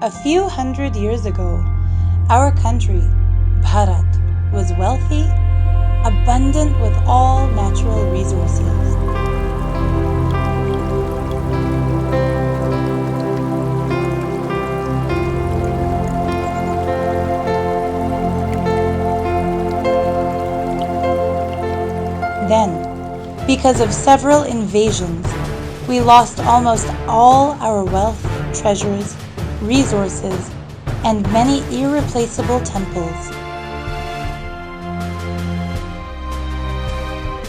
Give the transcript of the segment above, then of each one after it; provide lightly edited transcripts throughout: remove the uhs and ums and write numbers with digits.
A few hundred years ago, our country, Bharat, was wealthy, abundant with all natural resources. Then, because of several invasions, we lost almost all our wealth, treasures, resources, and many irreplaceable temples.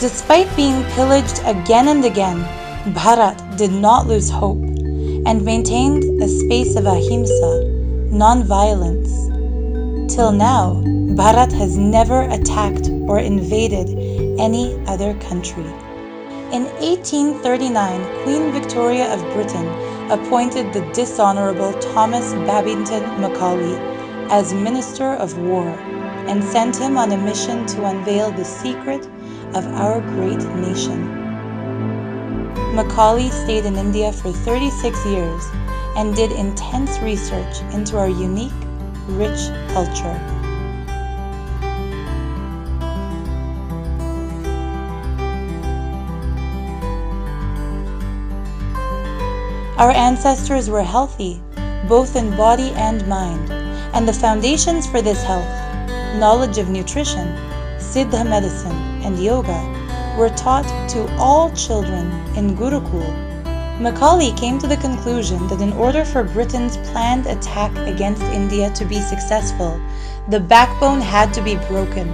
Despite being pillaged again and again, Bharat did not lose hope and maintained a space of ahimsa, non-violence. Till now, Bharat has never attacked or invaded any other country. In 1839, Queen Victoria of Britain appointed the dishonorable Thomas Babington Macaulay as Minister of War and sent him on a mission to unveil the secret of our great nation. Macaulay stayed in India for 36 years and did intense research into our unique, rich culture. Our ancestors were healthy, both in body and mind, and the foundations for this health, knowledge of nutrition, Siddha medicine, and yoga, were taught to all children in Gurukul. Macaulay came to the conclusion that in order for Britain's planned attack against India to be successful, the backbone had to be broken.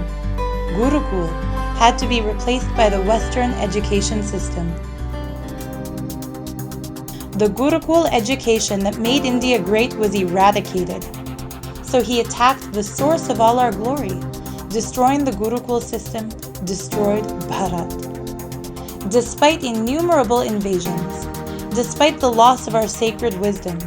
Gurukul had to be replaced by the Western education system. The Gurukul education that made India great was eradicated. So he attacked the source of all our glory. Destroying the Gurukul system destroyed Bharat. Despite innumerable invasions, despite the loss of our sacred wisdom,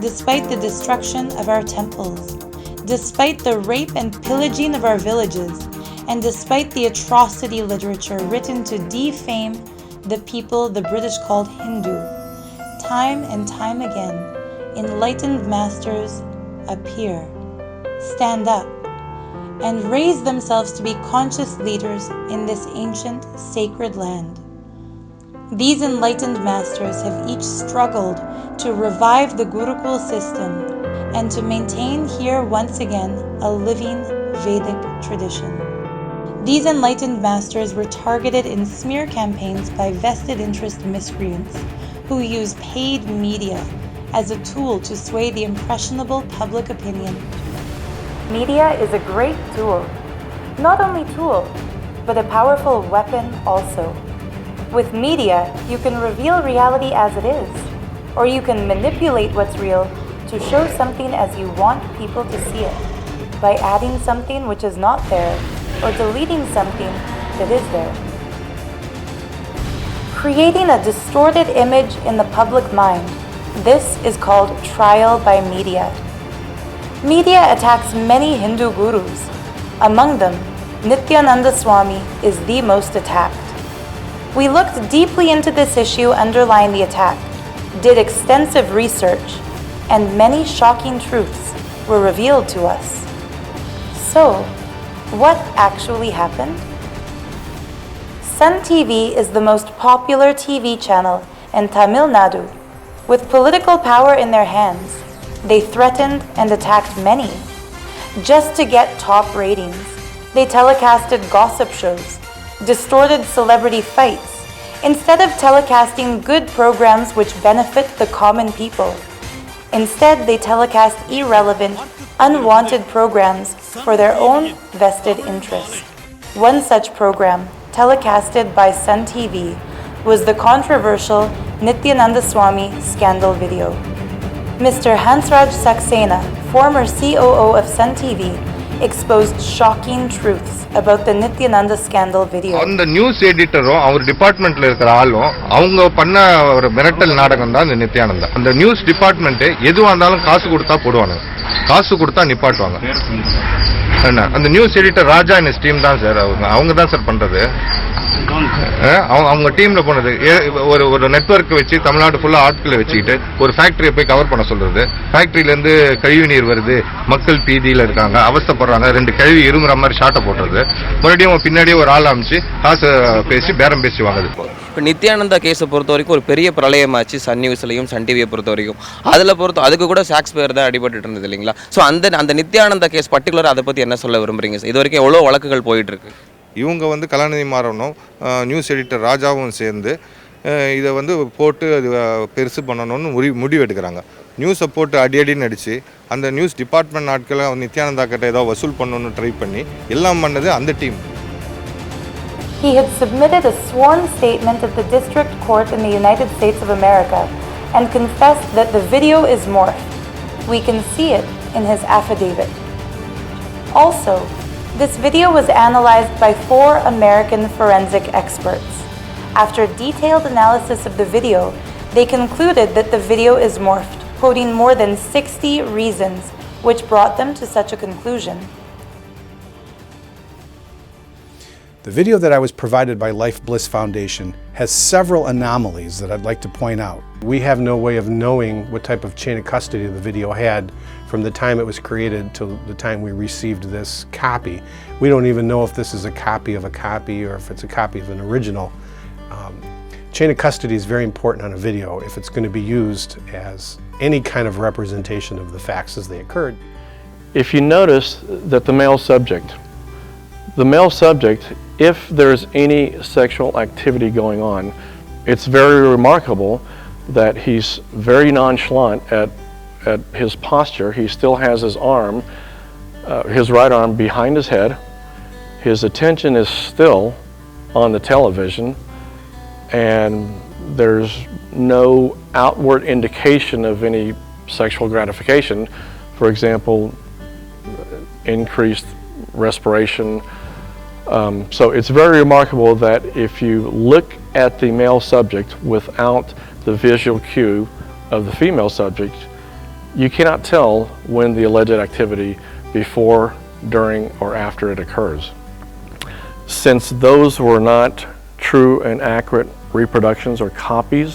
despite the destruction of our temples, despite the rape and pillaging of our villages, and despite the atrocity literature written to defame the people the British called Hindu, time and time again, enlightened masters appear, stand up, and raise themselves to be conscious leaders in this ancient, sacred land. These enlightened masters have each struggled to revive the Gurukul system and to maintain here once again a living Vedic tradition. These enlightened masters were targeted in smear campaigns by vested interest miscreants who use paid media as a tool to sway the impressionable public opinion. Media is a great tool. Not only tool, but a powerful weapon also. With media, you can reveal reality as it is, or you can manipulate what's real to show something as you want people to see it, by adding something which is not there, or deleting something that is there. Creating a distorted image in the public mind, this is called trial by media. Media attacks many Hindu gurus. Among them, Nithyananda Swami is the most attacked. We looked deeply into this issue underlying the attack, did extensive research, and many shocking truths were revealed to us. So, what actually happened? Sun TV is the most popular TV channel in Tamil Nadu. With political power in their hands, they threatened and attacked many. Just to get top ratings, they telecasted gossip shows, distorted celebrity fights, instead of telecasting good programs which benefit the common people. Instead, they telecast irrelevant, unwanted programs for their own vested interests. One such program, telecasted by Sun TV, was the controversial Nithyananda Swami scandal video. Mr. Hansraj Saxena, former COO of Sun TV, exposed shocking truths about the Nithyananda scandal video. அந்த news எடிட்டரும் அவர் டிபார்ட்மெண்ட்ல இருக்கிற ஆளும் அவங்க பண்ண ஒரு மிரட்டல் நாடகம் தான் இந்த நித்யானந்தா. அந்த நியூஸ் டிபார்ட்மெண்ட் எதுவா இருந்தாலும் காசு கொடுத்தா போடுவாங்க, காசு கொடுத்தா நிப்பாட்டுவாங்க. அந்த news editor Raja and team தான் சார், அவங்க தான் சார் பண்றது. அவங்க டீம்ல போனது ஒரு நெட்வொர்க் வச்சு தமிழ்நாடு ஃபுல்லா ஆட்களை வச்சுக்கிட்டு ஒரு ஃபேக்டரியை போய் கவர் பண்ண சொல்றது. ஃபேக்டரியில இருந்து கழிவு நீர் வருது, மக்கள் பீதியில இருக்காங்க, அவஸ்தைப்படுறாங்க, 2 கழிவு இருமுற மாதிரி ஷாட்டை போட்டுறது. மறுபடியும் பின்னாடியே ஒரு ஆள் அமைச்சு காசு பேசி பேரம் பேசி வாங்குது. இப்போ நித்யானந்தா கேஸை பொறுத்த வரைக்கும் ஒரு பெரிய பிரளயமாச்சு சன் நியூஸ்லையும் சன் டிவியை பொறுத்த வரைக்கும். அதுக்கு கூட ஷேக்ஸ் பேர் தான் அடிபட்டு இருந்தது இல்லைங்களா? ஸோ அந்த நித்யானந்தா கேஸ் பர்டிகுலர் அதை பற்றி என்ன சொல்ல விரும்புறீங்க சார்? இது வரைக்கும் எவ்வளோ வழக்குகள் போயிட்டு இருக்கு? இவங்க கலாநிதி மாறனும் நியூஸ் எடிட்டர் ராஜாவும் சேர்ந்து இதை போட்டு அது பெருசு பண்ணணும்னு முடிவு எடுக்கிறாங்க. நியூஸை போட்டு அடின்னு அடித்து அந்த நியூஸ் டிபார்ட்மெண்ட் ஆட்களை நித்யானந்தா கிட்ட ஏதோ வசூல் பண்ணணும்னு ட்ரை பண்ணி எல்லாம் பண்ணது அந்த team. He had submitted a sworn statement at the district court in the United States of America and confessed that the video is morphed. We can see it in his affidavit. Also, this video was analyzed by 4 American forensic experts. After detailed analysis of the video, they concluded that the video is morphed, quoting more than 60 reasons which brought them to such a conclusion. The video that I was provided by Life Bliss Foundation has several anomalies that I'd like to point out. We have no way of knowing what type of chain of custody the video had from the time it was created to the time we received this copy. We don't even know if this is a copy of a copy or if it's a copy of an original. Chain of custody is very important on a video if it's going to be used as any kind of representation of the facts as they occurred. If you notice that the male subject, if there's any sexual activity going on, it's very remarkable that he's very nonchalant at his posture. He still has his right arm behind his head. His attention is still on the television, and there's no outward indication of any sexual gratification. For example, increased respiration. So it's very remarkable that if you look at the male subject without the visual cue of the female subject, you cannot tell when the alleged activity before, during, or after it occurs. Since those were not true and accurate reproductions or copies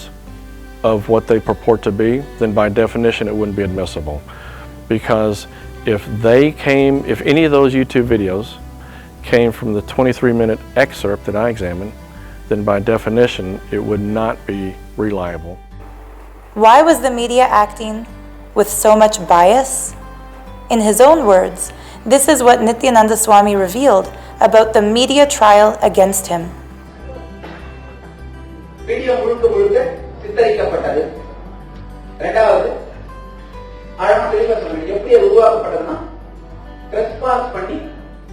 of what they purport to be, then by definition it wouldn't be admissible. Because if any of those YouTube videos came from the 23-minute excerpt that I examined, then by definition it would not be reliable. Why was the media acting with so much bias? In his own words, this is what Nithyananda Swami revealed about the media trial against him. Video முழுக்க சித்தரிக்கப்பட்டது. இரண்டாவது ஆழமா தெளிவா சொல்றேன். எப்படி அது உருவாக்கப்பட்டதுன்னா trespass பண்ணி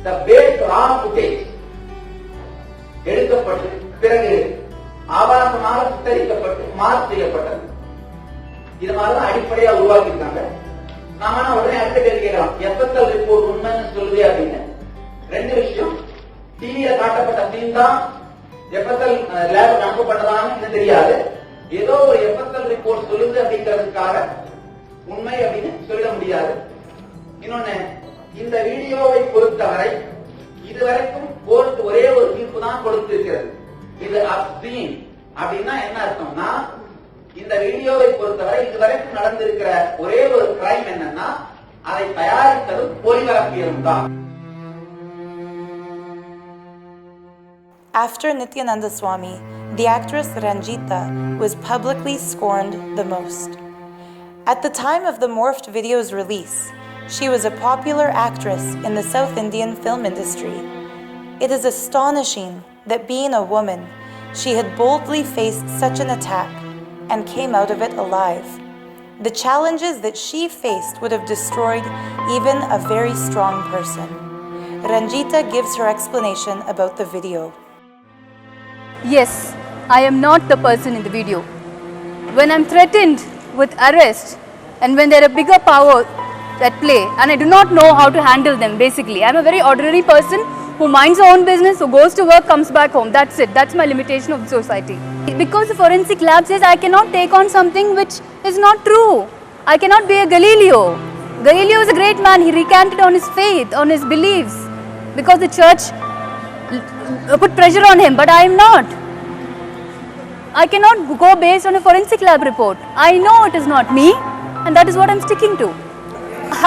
the base raw footage எடுக்கப்பட்டு பிறகு ஆபாசமாக சித்தரிக்கப்பட்டு மார்க் செய்யப்பட்டது. இது மாதிரிதான் அடிப்படையா உருவாக்கியிருக்காங்க. நாம உடனே அடுத்த கேள்வி கேட்கலாம், FSL ரிப்போர்ட் உண்மைன்னு சொல்லுது அப்படின்னு. 2 விஷயம், டிவியில காட்டப்பட்ட சீன் தான் FSL லேப் அனுப்பப்பட்டதான்னு தெரியாது. ஏதோ ஒரு FSL ரிப்போர்ட் சொல்லுது அப்படிங்கிறதுக்காக உண்மை அப்படின்னு சொல்ல முடியாது. இன்னொன்னு, இந்த வீடியோவை பொறுத்தவரை இதுவரைக்கும் கோர்ட் ஒரே ஒரு தீர்ப்பு தான் கொடுத்திருக்கிறது. இது அப்ஸ்ட்ரீம் அப்படின்னா என்ன அர்த்தம்னா, இந்த வீடியோவை பொறுத்தவரை இதுவரைக்கும் நடந்திருக்கிற ஒரே ஒரு கிரைம் என்னன்னா அதை தயாரித்ததும் ஒளிபரப்பியதும் தான். After Nithyananda Swami, the actress Ranjeeta was publicly scorned the most. At the time of the Morphed video's release, she was a popular actress in the South Indian film industry. It is astonishing that being a woman, she had boldly faced such an attack and came out of it alive. The challenges that she faced would have destroyed even a very strong person. Ranjeeta gives her explanation about the video. Yes, I am not the person in the video. When I'm threatened with arrest and when there are bigger power at play and I do not know how to handle them, basically I'm a very ordinary person who minds her own business, who goes to work, comes back home. That's it. That's my limitation of the society. Because the forensic lab says I cannot take on something which is not true. I cannot be a Galileo. Galileo was a great man. He recanted on his faith, on his beliefs, because the church put pressure on him, but I am not. I cannot go based on a forensic lab report. I know it is not me, and that is what I am sticking to.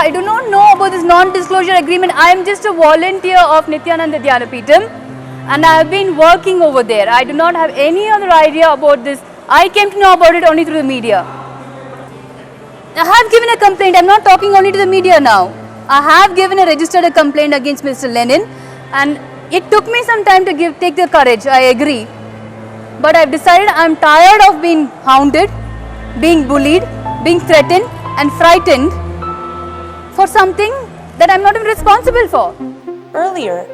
I do not know about this non-disclosure agreement. I am just a volunteer of Nithyananda Dhyanapitham, and I have been working over there. I do not have any other idea about this. I came to know about it only through the media. I have given a complaint. I am not talking only to the media now. I have registered a complaint against Mr. Lenin, and it took me some time to take the courage. I agree. But I've decided I'm tired of being hounded, being bullied, being threatened and frightened for something that I'm not even responsible for. Earlier,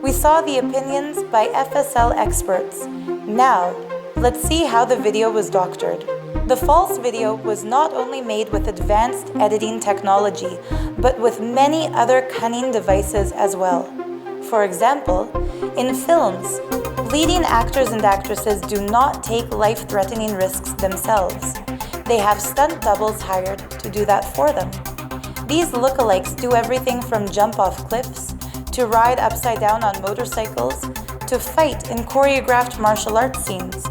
we saw the opinions by FSL experts. Now, let's see how the video was doctored. The false video was not only made with advanced editing technology, but with many other cunning devices as well. For example, in films, leading actors and actresses do not take life-threatening risks themselves. They have stunt doubles hired to do that for them. These lookalikes do everything from jump off cliffs, to ride upside down on motorcycles, to fight in choreographed martial arts scenes.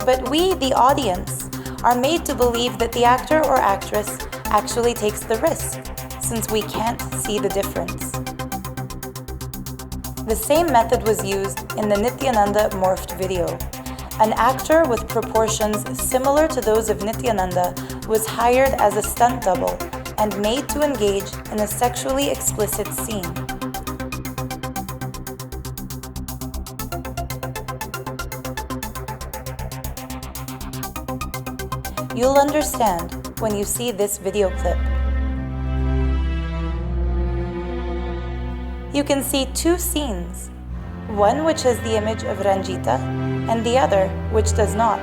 But we, the audience, are made to believe that the actor or actress actually takes the risk, since we can't see the difference. The same method was used in the Nithyananda Morphed video. An actor with proportions similar to those of Nithyananda was hired as a stunt double and made to engage in a sexually explicit scene. You'll understand when you see this video clip. You can see two scenes, one which has the image of Ranjeeta and the other which does not.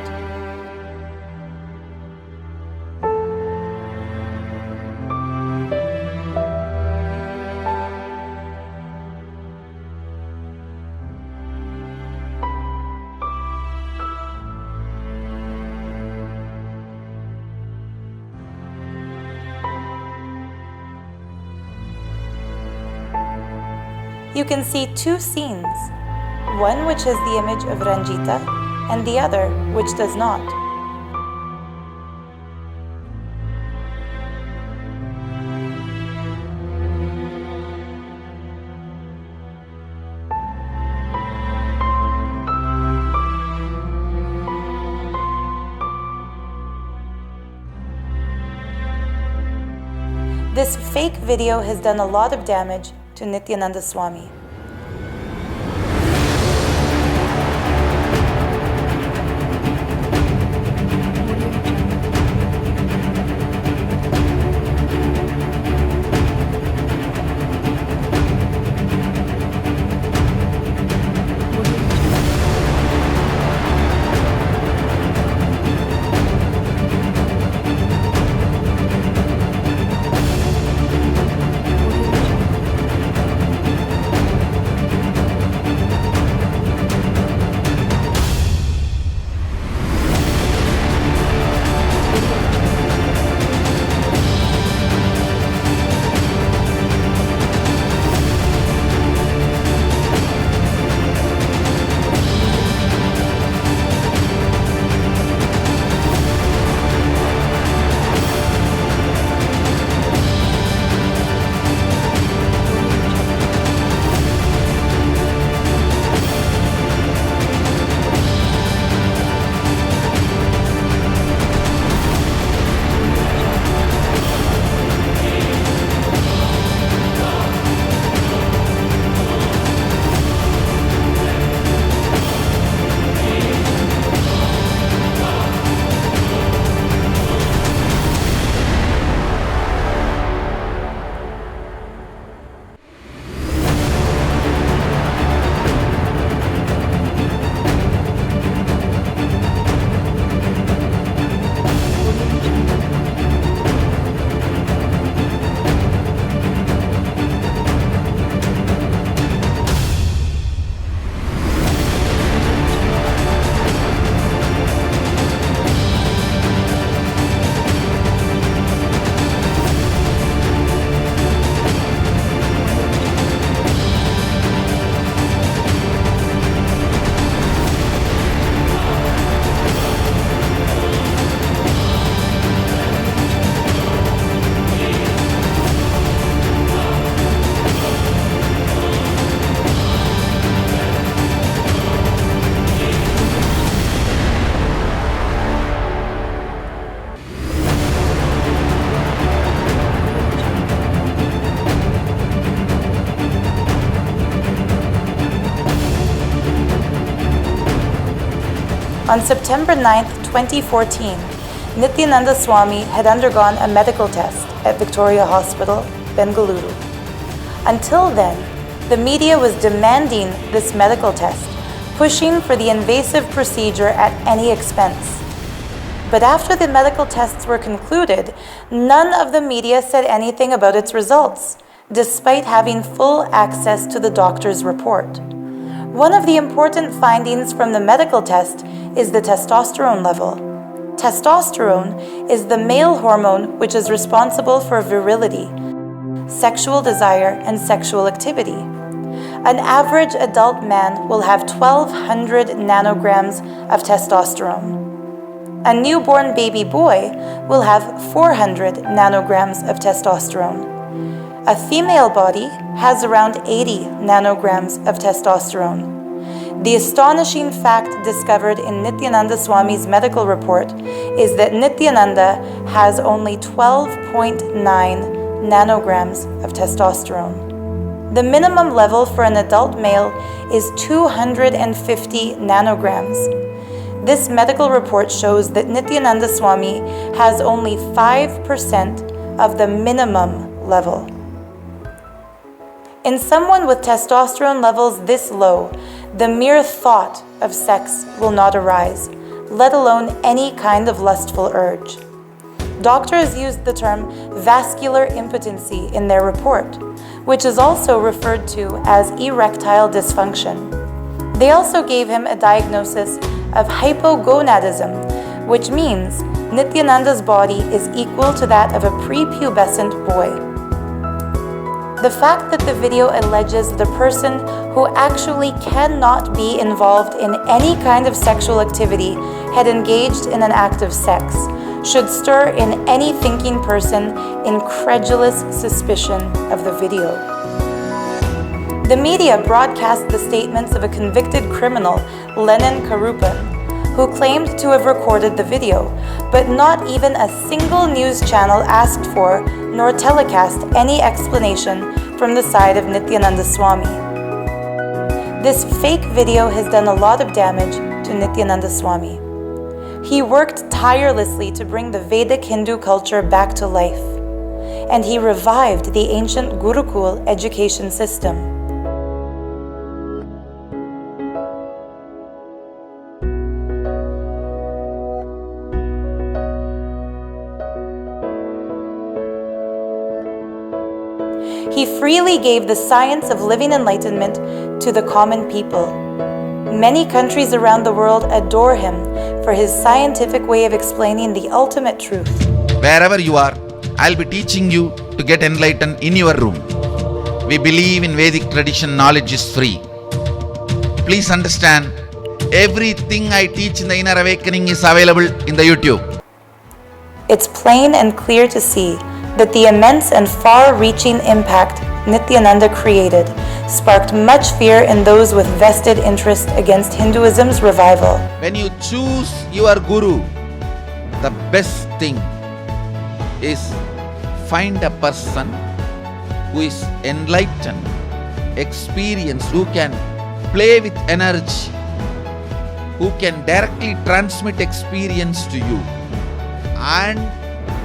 You can see two scenes, one which has the image of Ranjeeta and the other which does not. This fake video has done a lot of damage to Nithyananda Swami. On September 9th, 2014, Nithyananda Swami had undergone a medical test at Victoria Hospital, Bengaluru. Until then, the media was demanding this medical test, pushing for the invasive procedure at any expense. But after the medical tests were concluded, none of the media said anything about its results, despite having full access to the doctor's report. One of the important findings from the medical test is the testosterone level. Testosterone is the male hormone which is responsible for virility, sexual desire, and sexual activity. An average adult man will have 1,200 nanograms of testosterone. A newborn baby boy will have 400 nanograms of testosterone. A female body has around 80 nanograms of testosterone. The astonishing fact discovered in Nithyananda Swami's medical report is that Nithyananda has only 12.9 nanograms of testosterone. The minimum level for an adult male is 250 nanograms. This medical report shows that Nithyananda Swami has only 5% of the minimum level. In someone with testosterone levels this low, the mere thought of sex will not arise, let alone any kind of lustful urge. Doctors used the term vascular impotency in their report, which is also referred to as erectile dysfunction. They also gave him a diagnosis of hypogonadism, which means Nithyananda's body is equal to that of a prepubescent boy. The fact that the video alleges the person who actually cannot be involved in any kind of sexual activity had engaged in an act of sex should stir in any thinking person incredulous suspicion of the video. The media broadcast the statements of a convicted criminal, Lenin Karupan, who claimed to have recorded the video, but not even a single news channel asked for nor telecast any explanation from the side of Nithyananda Swami. This fake video has done a lot of damage to Nithyananda Swami. He worked tirelessly to bring the Vedic Hindu culture back to life, and he revived the ancient Gurukul education system. He freely gave the science of living enlightenment to the common people. Many countries around the world adore him for his scientific way of explaining the ultimate truth. Wherever you are, I'll be teaching you to get enlightened in your room. We believe in Vedic tradition, knowledge is free. Please understand, everything I teach in the Inner Awakening is available in the YouTube. It's plain and clear to see that the immense and far-reaching impact Nithyananda created sparked much fear in those with vested interest against Hinduism's revival. When you choose your guru, the best thing is find a person who is enlightened, experienced, who can play with energy, who can directly transmit experience to you, and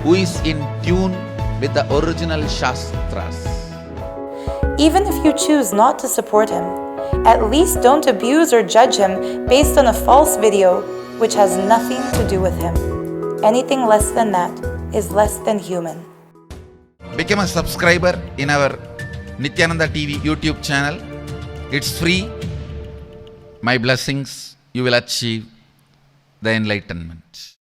who is in tune with the original Shastras. Even if you choose not to support him, at least don't abuse or judge him based on a false video which has nothing to do with him. Anything less than that is less than human. Become a subscriber in our Nithyananda TV YouTube channel. It's free. My blessings, you will achieve the enlightenment.